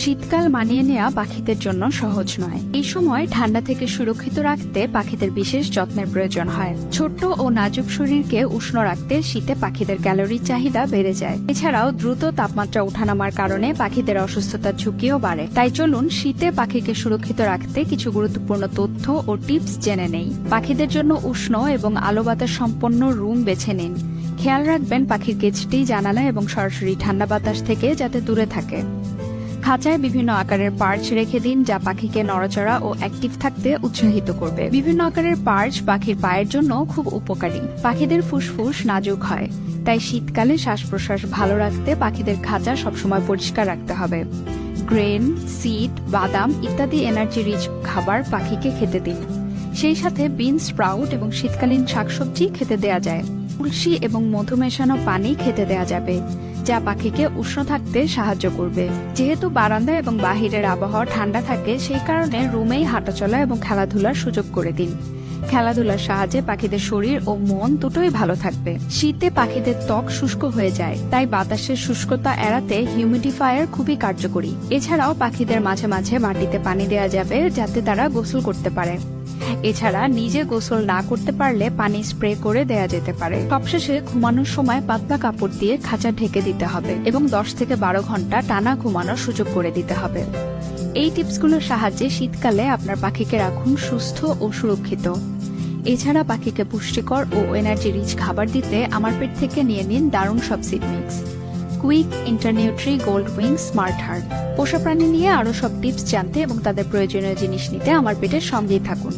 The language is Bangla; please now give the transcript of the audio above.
শীতকাল মানিয়ে নেওয়া পাখিদের জন্য সহজ নয়। এই সময় ঠান্ডা থেকে সুরক্ষিত রাখতে পাখিদের বিশেষ যত্নের প্রয়োজন হয়। ছোট্ট ও নাজুক শরীরকে উষ্ণ রাখতে শীতে পাখিদের ক্যালোরির চাহিদা বেড়ে যায়। এছাড়াও দ্রুত তাপমাত্রা ওঠানামার কারণে পাখিদের অসুস্থতার ঝুঁকিও বাড়ে। তাই চলুন শীতে পাখিকে সুরক্ষিত রাখতে কিছু গুরুত্বপূর্ণ তথ্য ও টিপস জেনে নেই। পাখিদের জন্য উষ্ণ এবং আলো বাতাস সম্পন্ন রুম বেছে নিন। খেয়াল রাখবেন পাখির কেজটি জানালা এবং সরাসরি ঠান্ডা বাতাস থেকে যাতে দূরে থাকে। খাঁচায় বিভিন্ন আকারের পার্চ রেখে দিন, যা পাখিকে নড়াচড়া ও অ্যাক্টিভ থাকতে উৎসাহিত করবে। বিভিন্ন আকারের পার্চ পাখির পায়ের জন্য খুব উপকারী। পাখিদের ফুসফুস নাজুক হয়, তাই শীতকালে শ্বাস প্রশ্বাস ভালো রাখতে পাখিদের খাঁচা সবসময় পরিষ্কার রাখতে হবে। গ্রেন, সিড, বাদাম ইত্যাদি এনার্জি রিচ খাবার পাখিকে খেতে দিন। সেই সাথে বিন, স্প্রাউট এবং শীতকালীন শাকসবজি খেতে দেয়া যায়। তুলসী এবং মধু মেশানো পানি খেতে দেয়া যাবে, যা পাখিকে উষ্ণ থাকতে সাহায্য করবে। যেহেতু বারান্দা এবং বাহিরের আবহাওয়া ঠান্ডা থাকে, সেই কারণে রুমেই হাঁটাচলা এবং খেলাধুলার সুযোগ করে দিন। খেলাধুলার সাহায্যে পাখিদের শরীর ও মন দুটোই ভালো থাকবে। শীতে পাখিদের ত্বক শুষ্ক হয়ে যায়, তাই বাতাসের শুষ্কতা এড়াতে হিউমিডিফায়ার খুবই কার্যকরী। এছাড়াও পাখিদের মাঝে মাঝে মাটিতে পানি দেওয়া যাবে, যাতে তারা গোসল করতে পারে। এছাড়া নিজে গোসল না করতে পারলে পানি স্প্রে করে দেয়া যেতে পারে। সবশেষে ঘুমানোর সময় পাতলা কাপড় দিয়ে খাঁচা ঢেকে দিতে হবে এবং 10 থেকে 12 ঘন্টা টানা ঘুমানোর সুযোগ করে দিতে হবে। এই টিপসগুলোর সাহায্যে শীতকালে আপনার পাখিকে রাখুন সুস্থ ও সুরক্ষিত। এছাড়া পাখিকে পুষ্টিকর ও এনার্জি রিচ খাবার দিতে আমার পেট থেকে নিয়ে নিন দারুণ সব seed mix, Quick, Internutri, Gold Wing, Smart Heart. পোষা প্রাণী নিয়ে আরো সব টিপস জানতে এবং তাদের প্রয়োজনীয় জিনিস নিতে আমার পেটের সঙ্গেই থাকুন।